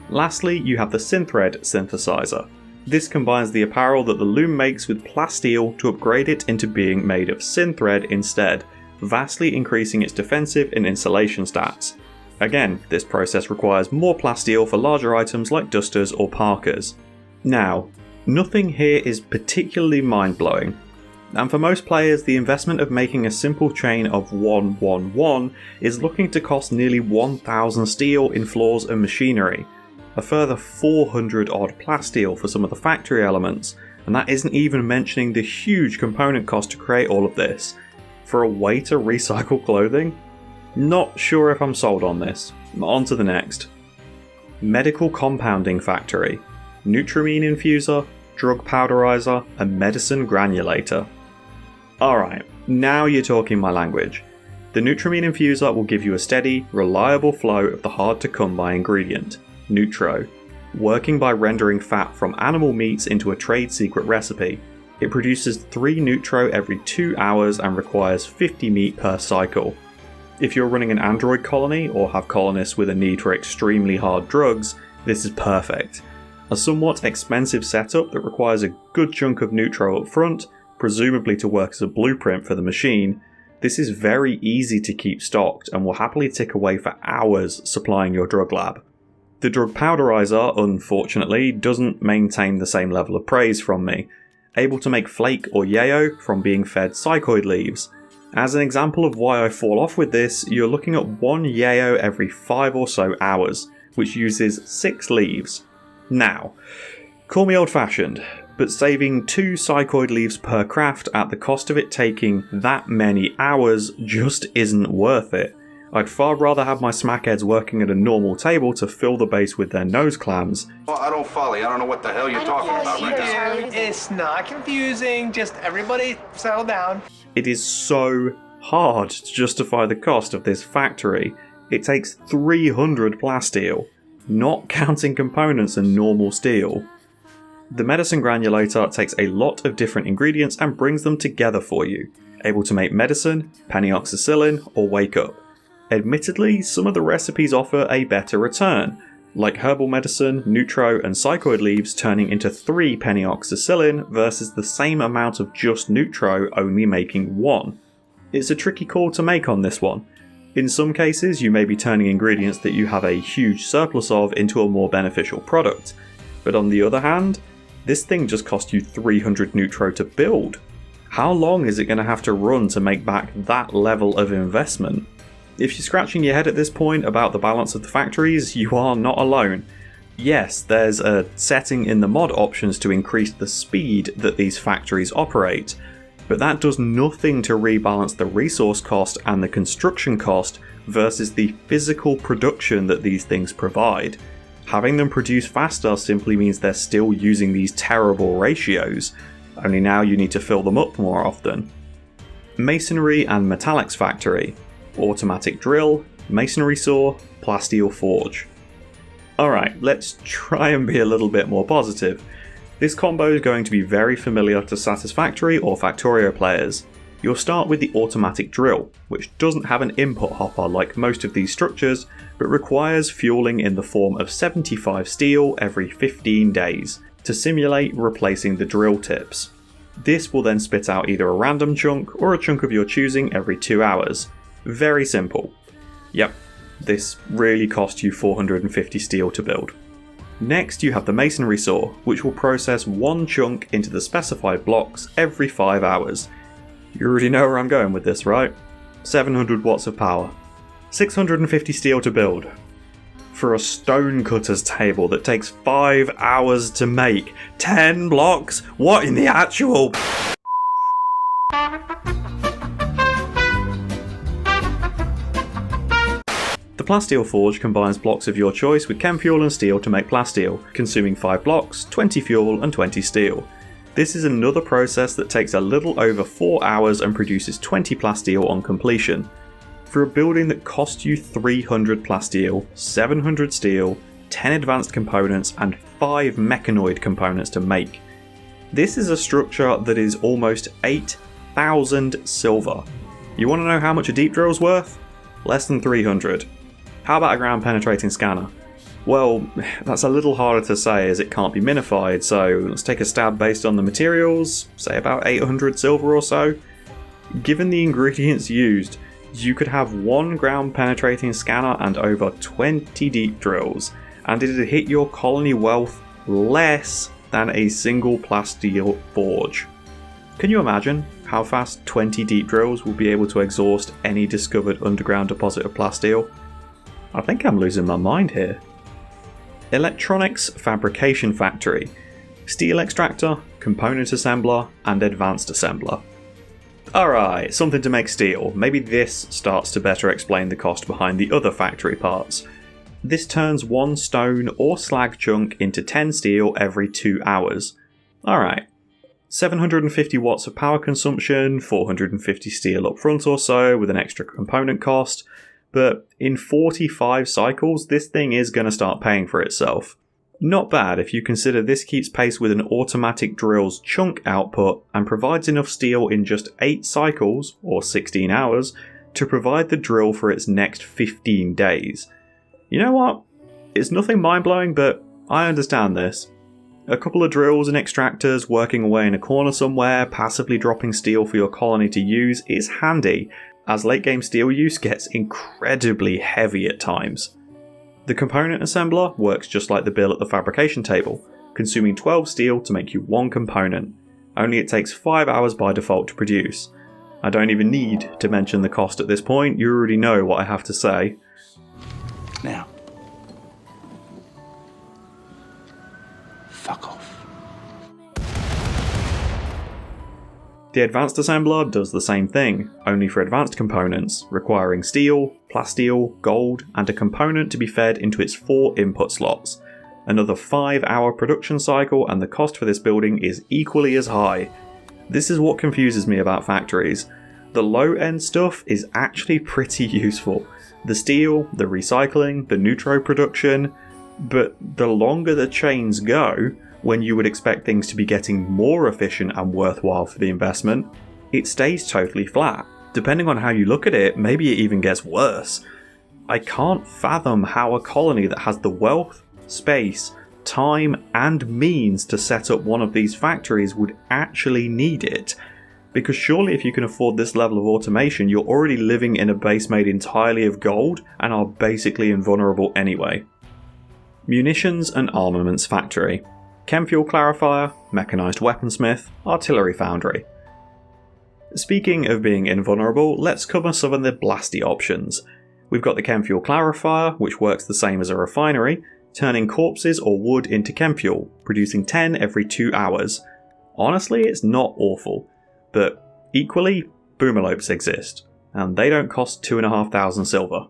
Lastly, you have the synthread synthesizer. This combines the apparel that the loom makes with plasteel to upgrade it into being made of synthread instead, vastly increasing its defensive and insulation stats. Again, this process requires more plasteel for larger items like dusters or parkas. Now, Nothing here is particularly mind-blowing, and for most players the investment of making a simple chain of 111 is looking to cost nearly 1,000 steel in floors and machinery, a further 400 odd plasteel for some of the factory elements, and that isn't even mentioning the huge component cost to create all of this. For a way to recycle clothing? Not sure if I'm sold on this. On to the next. Medical Compounding Factory. Nutramine Infuser, Drug Powderizer, and Medicine Granulator. Alright, now you're talking my language. The Nutramine Infuser will give you a steady, reliable flow of the hard to come by ingredient, Nutro, working by rendering fat from animal meats into a trade secret recipe. It produces 3 Nutro every 2 hours and requires 50 meat per cycle. If you're running an android colony or have colonists with a need for extremely hard drugs, this is perfect. A somewhat expensive setup that requires a good chunk of Nutro up front, presumably to work as a blueprint for the machine, this is very easy to keep stocked and will happily tick away for hours supplying your drug lab. The Drug Powderizer, unfortunately, doesn't maintain the same level of praise from me, able to make flake or yayo from being fed psychoid leaves. As an example of why I fall off with this, you're looking at 1 yayo every 5 or so hours, which uses 6 leaves. Now, call me old-fashioned, but saving 2 psychoid leaves per craft at the cost of it taking that many hours just isn't worth it. I'd far rather have my smackheads working at a normal table to fill the base with their nose clams. Well, I don't follow you. I don't know what the hell you're talking about right now. It's not confusing. Just everybody settle down. It is so hard to justify the cost of this factory. It takes 300 plasteel, not counting components and normal steel. The medicine granulator takes a lot of different ingredients and brings them together for you, able to make medicine, penioxycillin, or wake up. Admittedly, some of the recipes offer a better return, like herbal medicine, Nutro, and psychoid leaves turning into 3 penioxycillin versus the same amount of just Nutro only making 1. It's a tricky call to make on this one. In some cases, you may be turning ingredients that you have a huge surplus of into a more beneficial product, but on the other hand, this thing just cost you 300 Nutro to build. How long is it going to have to run to make back that level of investment? If you're scratching your head at this point about the balance of the factories, you are not alone. Yes, there's a setting in the mod options to increase the speed that these factories operate, but that does nothing to rebalance the resource cost and the construction cost versus the physical production that these things provide. Having them produce faster simply means they're still using these terrible ratios, only now you need to fill them up more often. Masonry and Metallics Factory. Automatic drill, masonry saw, plasteel forge. Alright, let's try and be a little bit more positive. This combo is going to be very familiar to Satisfactory or Factorio players. You'll start with the automatic drill, which doesn't have an input hopper like most of these structures, but requires fueling in the form of 75 steel every 15 days, to simulate replacing the drill tips. This will then spit out either a random chunk or a chunk of your choosing every 2 hours. Very simple. Yep, this really cost you 450 steel to build. Next you have the masonry saw, which will process 1 chunk into the specified blocks every 5 hours. You already know where I'm going with this, right? 700 watts of power. 650 steel to build. For a stone cutter's table that takes 5 hours to make. 10 blocks? What in the actual... The plasteel forge combines blocks of your choice with chem fuel and steel to make plasteel, consuming 5 blocks, 20 fuel and 20 steel. This is another process that takes a little over 4 hours and produces 20 plasteel on completion. For a building that cost you 300 plasteel, 700 steel, 10 advanced components and 5 mechanoid components to make. This is a structure that is almost 8,000 silver. You want to know how much a deep drill's worth? Less than 300. How about a ground penetrating scanner? Well, that's a little harder to say as it can't be minified, so let's take a stab based on the materials, say about 800 silver or so. Given the ingredients used, you could have 1 ground penetrating scanner and over 20 deep drills, and it'd hit your colony wealth less than a single plasteel forge. Can you imagine how fast 20 deep drills will be able to exhaust any discovered underground deposit of plasteel? I think I'm losing my mind here. Electronics Fabrication Factory, Steel Extractor, Component Assembler, and Advanced Assembler. Alright, something to make steel. Maybe this starts to better explain the cost behind the other factory parts. This turns 1 stone or slag chunk into 10 steel every 2 hours. Alright. 750 watts of power consumption, 450 steel up front or so, with an extra component cost. But in 45 cycles, this thing is going to start paying for itself. Not bad if you consider this keeps pace with an automatic drill's chunk output and provides enough steel in just 8 cycles, or 16 hours, to provide the drill for its next 15 days. You know what? It's nothing mind-blowing, but I understand this. A couple of drills and extractors working away in a corner somewhere, passively dropping steel for your colony to use, is handy, as late-game steel use gets incredibly heavy at times. The component assembler works just like the bill at the fabrication table, consuming 12 steel to make you 1 component, only it takes 5 hours by default to produce. I don't even need to mention the cost at this point, you already know what I have to say. Now. Fuck off. The Advanced Assembler does the same thing, only for advanced components, requiring steel, plasteel, gold, and a component to be fed into its 4 input slots. Another 5-hour production cycle, and the cost for this building is equally as high. This is what confuses me about factories. The low-end stuff is actually pretty useful. The steel, the recycling, the neutro production, but the longer the chains go, when you would expect things to be getting more efficient and worthwhile for the investment, it stays totally flat. Depending on how you look at it, maybe it even gets worse. I can't fathom how a colony that has the wealth, space, time, and means to set up one of these factories would actually need it. Because surely if you can afford this level of automation, you're already living in a base made entirely of gold and are basically invulnerable anyway. Munitions and Armaments Factory. Chemfuel Clarifier, Mechanized Weaponsmith, Artillery Foundry. Speaking of being invulnerable, let's cover some of the blasty options. We've got the Chemfuel Clarifier, which works the same as a refinery, turning corpses or wood into chemfuel, producing 10 every 2 hours. Honestly, it's not awful, but equally, boomalopes exist, and they don't cost 2,500 silver.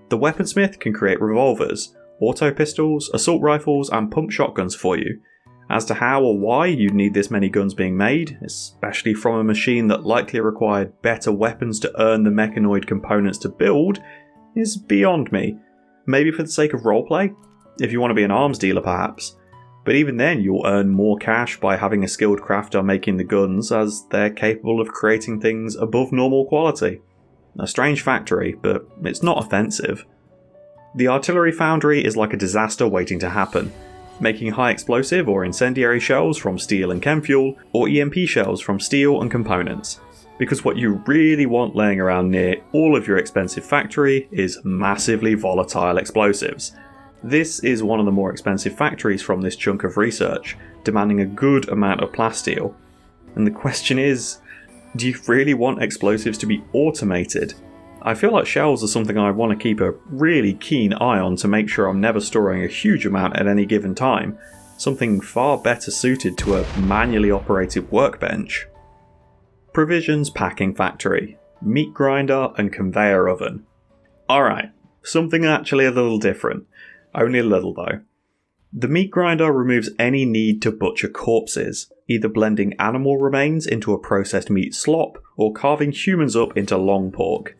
The Weaponsmith can create revolvers, auto pistols, assault rifles, and pump shotguns for you. As to how or why you'd need this many guns being made, especially from a machine that likely required better weapons to earn the Mechanoid components to build, is beyond me. Maybe for the sake of roleplay? If you want to be an arms dealer perhaps. But even then you'll earn more cash by having a skilled crafter making the guns, as they're capable of creating things above normal quality. A strange factory, but it's not offensive. The Artillery Foundry is like a disaster waiting to happen, making high explosive or incendiary shells from steel and chemfuel, or EMP shells from steel and components. Because what you really want laying around near all of your expensive factory is massively volatile explosives. This is one of the more expensive factories from this chunk of research, demanding a good amount of plasteel. And the question is, do you really want explosives to be automated? I feel like shells are something I want to keep a really keen eye on to make sure I'm never storing a huge amount at any given time, something far better suited to a manually operated workbench. Provisions Packing Factory, Meat Grinder and Conveyor Oven. Alright, something actually a little different, only a little though. The meat grinder removes any need to butcher corpses, either blending animal remains into a processed meat slop or carving humans up into long pork.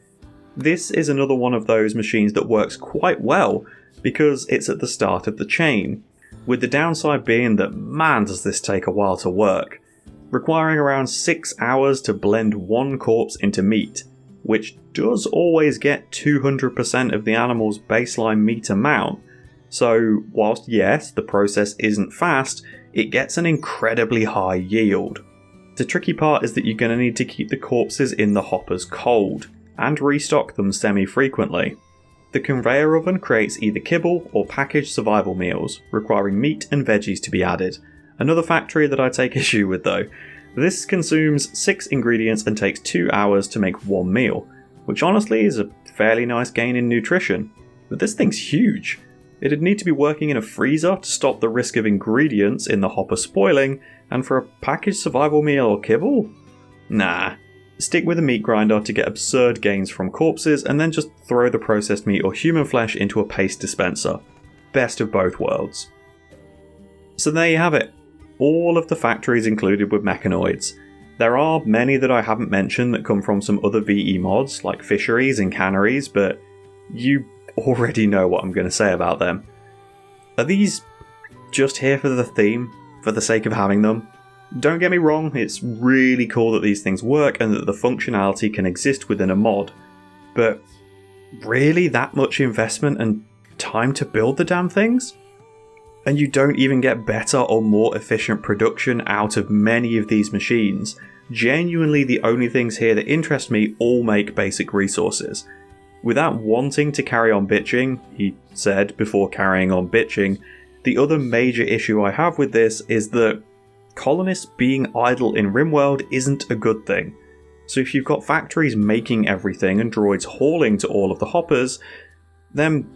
This is another one of those machines that works quite well because it's at the start of the chain, with the downside being that man does this take a while to work, requiring around 6 hours to blend one corpse into meat, which does always get 200% of the animal's baseline meat amount, so whilst yes, the process isn't fast, it gets an incredibly high yield. The tricky part is that you're going to need to keep the corpses in the hoppers cold, and restock them semi-frequently. The conveyor oven creates either kibble or packaged survival meals, requiring meat and veggies to be added, Another factory that I take issue with though. This consumes 6 ingredients and takes 2 hours to make 1 meal, which honestly is a fairly nice gain in nutrition. But this thing's huge. It'd need to be working in a freezer to stop the risk of ingredients in the hopper spoiling, and for a packaged survival meal or kibble? Nah. Stick with a meat grinder to get absurd gains from corpses, and then just throw the processed meat or human flesh into a paste dispenser. Best of both worlds. So there you have it. All of the factories included with Mechanoids. There are many that I haven't mentioned that come from some other VE mods, like fisheries and canneries, but you already know what I'm going to say about them. Are these just here for the theme, for the sake of having them? Don't get me wrong, it's really cool that these things work and that the functionality can exist within a mod, but really that much investment and time to build the damn things? And you don't even get better or more efficient production out of many of these machines. Genuinely, the only things here that interest me all make basic resources. Without wanting to carry on bitching, he said before carrying on bitching, the other major issue I have with this is that colonists being idle in Rimworld isn't a good thing. So if you've got factories making everything and droids hauling to all of the hoppers, then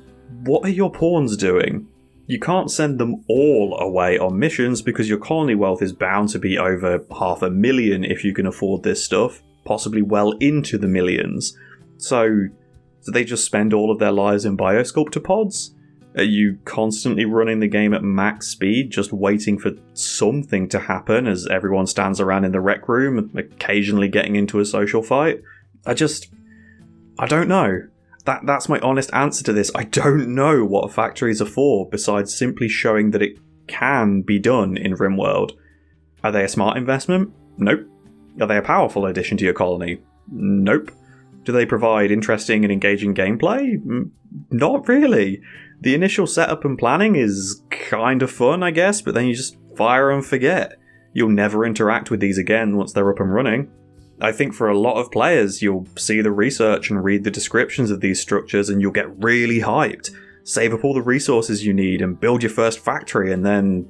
what are your pawns doing? You can't send them all away on missions because your colony wealth is bound to be over 500,000 if you can afford this stuff, possibly well into the millions. So, do they just spend all of their lives in biosculptor pods? Are you constantly running the game at max speed, just waiting for something to happen as everyone stands around in the rec room, occasionally getting into a social fight? I don't know. That's my honest answer to this. I don't know what factories are for, besides simply showing that it can be done in Rimworld. Are they a smart investment? Nope. Are they a powerful addition to your colony? Nope. Do they provide interesting and engaging gameplay? Not really. The initial setup and planning is kind of fun, I guess, but then you just fire and forget. You'll never interact with these again once they're up and running. I think for a lot of players, you'll see the research and read the descriptions of these structures and you'll get really hyped. Save up all the resources you need and build your first factory, and then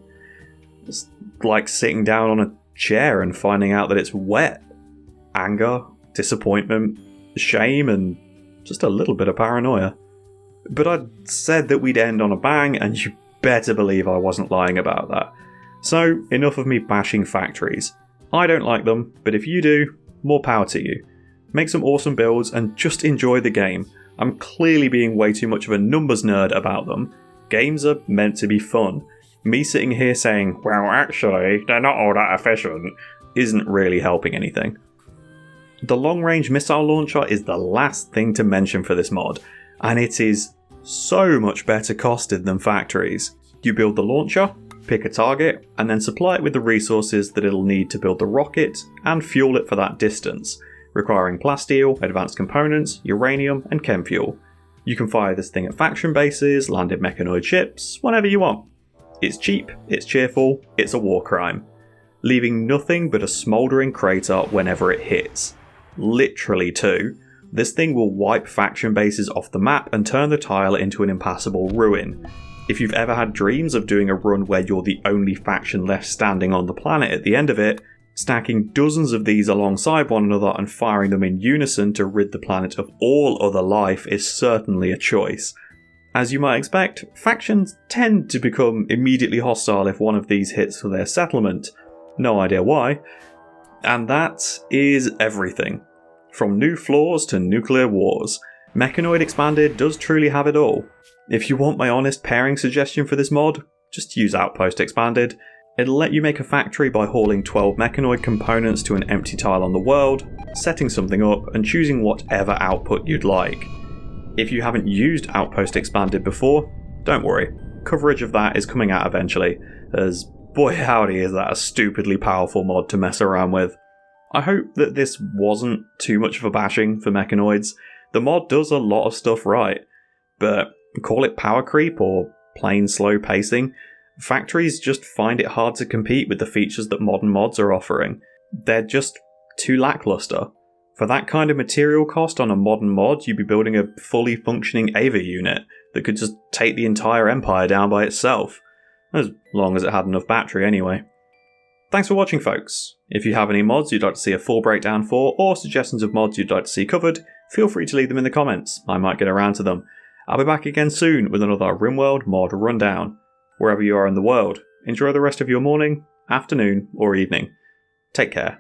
it's like sitting down on a chair and finding out that it's wet. Anger, disappointment, shame, and just a little bit of paranoia. But I said that we'd end on a bang, and you better believe I wasn't lying about that. So, enough of me bashing factories. I don't like them, but if you do, more power to you. Make some awesome builds and just enjoy the game. I'm clearly being way too much of a numbers nerd about them. Games are meant to be fun. Me sitting here saying, well actually, they're not all that efficient, isn't really helping anything. The long-range missile launcher is the last thing to mention for this mod, and it is so much better costed than factories. You build the launcher, pick a target, and then supply it with the resources that it'll need to build the rocket and fuel it for that distance, requiring plasteel, advanced components, uranium, and chem fuel. You can fire this thing at faction bases, landed Mechanoid ships, whenever you want. It's cheap, it's cheerful, it's a war crime, leaving nothing but a smouldering crater whenever it hits. Literally too. This thing will wipe faction bases off the map and turn the tile into an impassable ruin. If you've ever had dreams of doing a run where you're the only faction left standing on the planet at the end of it, stacking dozens of these alongside one another and firing them in unison to rid the planet of all other life is certainly a choice. As you might expect, factions tend to become immediately hostile if one of these hits for their settlement. No idea why. And that is everything. From new floors to nuclear wars, Mechanoid Expanded does truly have it all. If you want my honest pairing suggestion for this mod, just use Outpost Expanded. It'll let you make a factory by hauling 12 Mechanoid components to an empty tile on the world, setting something up, and choosing whatever output you'd like. If you haven't used Outpost Expanded before, don't worry, coverage of that is coming out eventually, as boy howdy is that a stupidly powerful mod to mess around with. I hope that this wasn't too much of a bashing for Mechanoids. The mod does a lot of stuff right, but call it power creep or plain slow pacing, factories just find it hard to compete with the features that modern mods are offering. They're just too lackluster. For that kind of material cost on a modern mod, you'd be building a fully functioning Ava unit that could just take the entire empire down by itself. As long as it had enough battery anyway. Thanks for watching, folks. If you have any mods you'd like to see a full breakdown for, or suggestions of mods you'd like to see covered, feel free to leave them in the comments. I might get around to them. I'll be back again soon with another Rimworld mod rundown. Wherever you are in the world, enjoy the rest of your morning, afternoon, or evening. Take care.